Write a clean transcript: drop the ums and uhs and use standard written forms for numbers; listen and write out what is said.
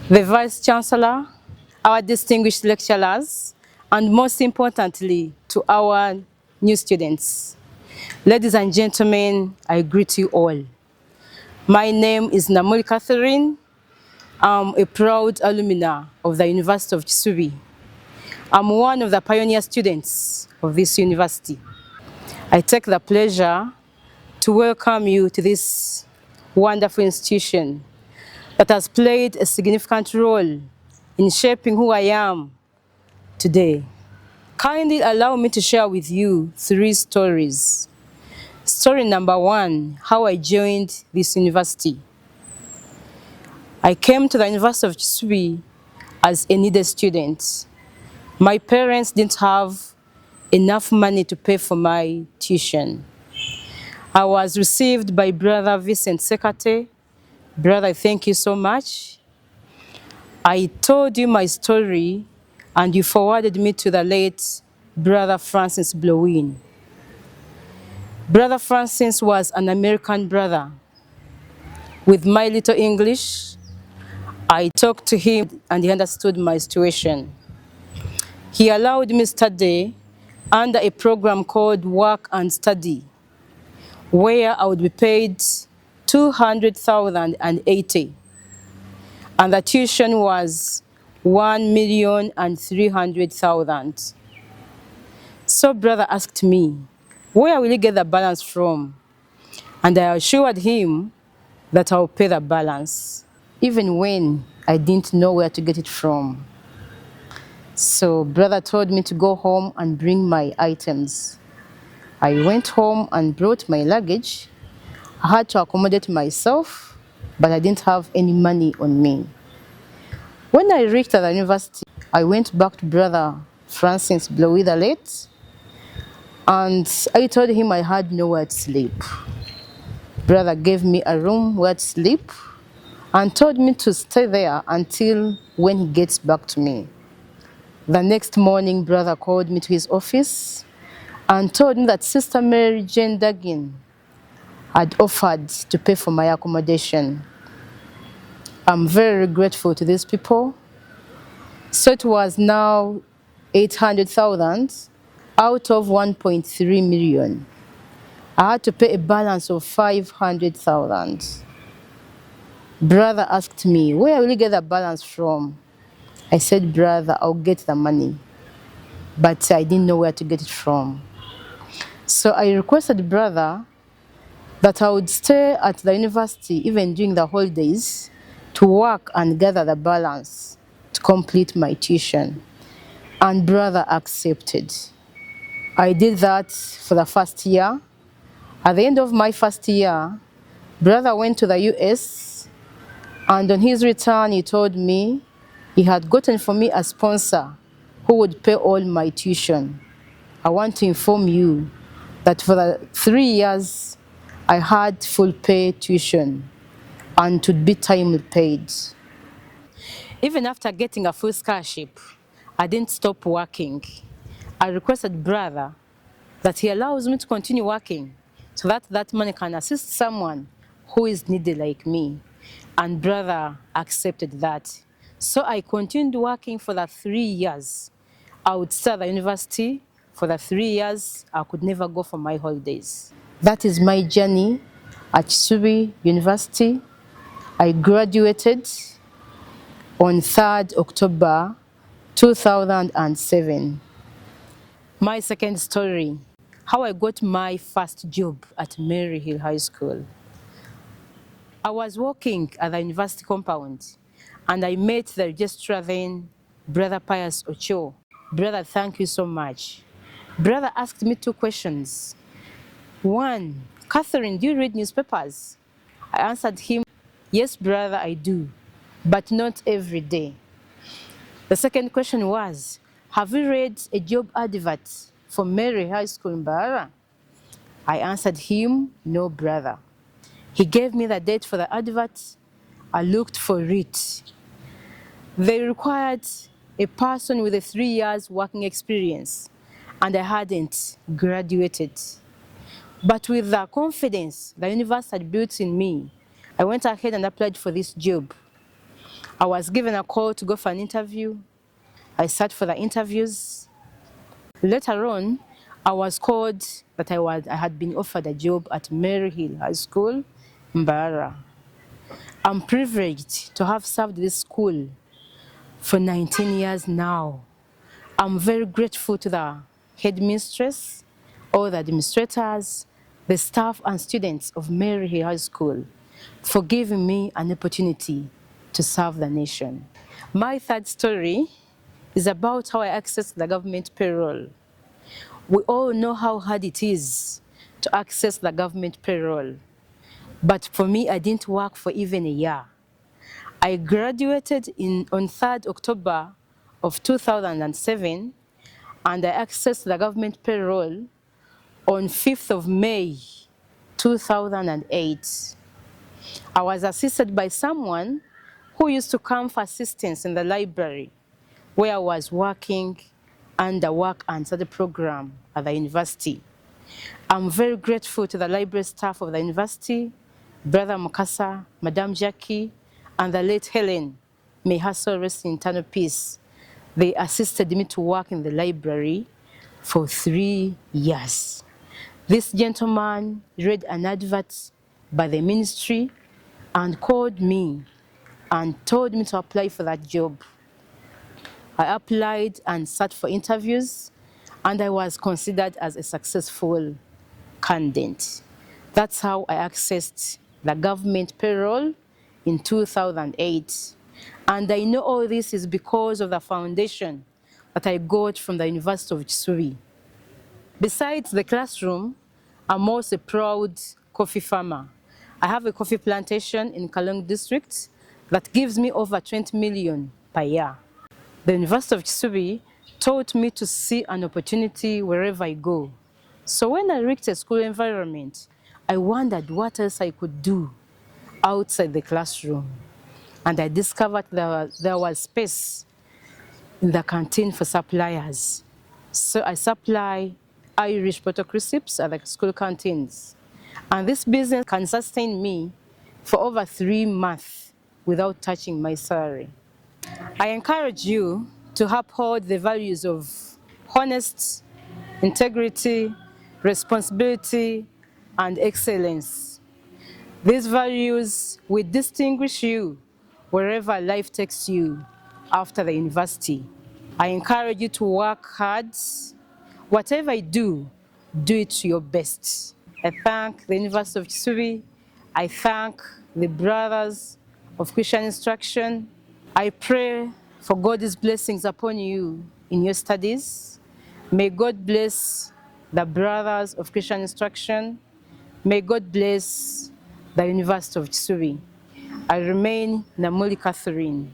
the Vice Chancellor, our distinguished lecturers, and most importantly, to our new students. Ladies and gentlemen, I greet you all. My name is Namuli Catherine. I'm a proud alumna of the University of Kisubi. I'm one of the pioneer students of this university. I take the pleasure to welcome you to this wonderful institution that has played a significant role in shaping who I am today. Kindly allow me to share with you 3 stories. Story number 1, how I joined this university. I came to the University of Kisubi as a needed student. My parents didn't have enough money to pay for my tuition. I was received by Brother Vincent Sekate. Brother, thank you so much. I told you my story and you forwarded me to the late Brother Francis Blowin. Brother Francis was an American brother. With my little English, I talked to him and he understood my situation. He allowed me study under a program called Work and Study, where I would be paid 200,080, and the tuition was 1,300,000. So brother asked me, where will he get the balance from? And I assured him that I'll pay the balance, even when I didn't know where to get it from. So brother told me to go home and bring my items. I went home and brought my luggage. I had to accommodate myself, but I didn't have any money on me. When I reached the university, I went back to Brother Francis Blowy the late, and I told him I had nowhere to sleep. Brother gave me a room where to sleep and told me to stay there until when he gets back to me. The next morning, brother called me to his office and told me that Sister Mary Jane Duggan had offered to pay for my accommodation. I'm very grateful to these people. So it was now 800,000 out of 1.3 million. I had to pay a balance of 500,000. Brother asked me, where will you get the balance from? I said, brother, I'll get the money. But I didn't know where to get it from. So I requested brother that I would stay at the university even during the holidays to work and gather the balance to complete my tuition. And brother accepted. I did that for the first year. At the end of my first year, brother went to the US, and on his return, he told me he had gotten for me a sponsor who would pay all my tuition. I want to inform you that for the 3 years, I had full pay tuition and to be timely paid. Even after getting a full scholarship, I didn't stop working. I requested brother that he allows me to continue working so that that money can assist someone who is needy like me. And brother accepted that. So I continued working for the 3 years. I would stay at the university for the 3 years. I could never go for my holidays. That is my journey at Kisubi University. I graduated on 3rd October 2007. My second story, how I got my first job at Mary Hill High School. I was working at the university compound and I met the registrar then, Brother Pius Ocho. Brother, thank you so much. Brother asked me 2 questions. 1, Catherine, do you read newspapers? I answered him, yes, brother, I do, but not every day. The second question was, have you read a job advert for Mary High School in Bahara? I answered him, no, brother. He gave me the date for the advert. I looked for it. They required a person with a 3 years working experience, and I hadn't graduated. But with the confidence the universe had built in me, I went ahead and applied for this job. I was given a call to go for an interview. I sat for the interviews. Later on, I was called that I had been offered a job at Mary Hill High School, Mbara. I'm privileged to have served this school for 19 years now. I'm very grateful to the headmistress, all the administrators, the staff and students of Mary Hill High School for giving me an opportunity to serve the nation. My third story is about how I accessed the government payroll. We all know how hard it is to access the government payroll. But for me, I didn't work for even a year. I graduated on 3rd October of 2007, and I accessed the government payroll on 5th of May 2008. I was assisted by someone who used to come for assistance in the library where I was working under work and study program at the university. I'm very grateful to the library staff of the university, Brother Mukasa, Madam Jackie, and the late Helen. May her soul rest in eternal peace. They assisted me to work in the library for 3 years. This gentleman read an advert by the ministry and called me and told me to apply for that job. I applied and sat for interviews, and I was considered as a successful candidate. That's how I accessed the government payroll in 2008. And I know all this is because of the foundation that I got from the University of Kisubi. Besides the classroom, I'm also a proud coffee farmer. I have a coffee plantation in Kalong district that gives me over 20 million per year. The University of Kisubi taught me to see an opportunity wherever I go. So when I reached a school environment, I wondered what else I could do outside the classroom. And I discovered there was space in the canteen for suppliers. So I supply Irish potato crisps at the school canteens. And this business can sustain me for over 3 months without touching my salary. I encourage you to uphold the values of honesty, integrity, responsibility, and excellence. These values will distinguish you wherever life takes you after the university. I encourage you to work hard. Whatever you do it to your best. I thank the University of Kisubi. I thank the Brothers of Christian Instruction. I pray for God's blessings upon you in your studies. May God bless the Brothers of Christian Instruction. May God bless the University of Kisubi. I remain Namuli Catherine.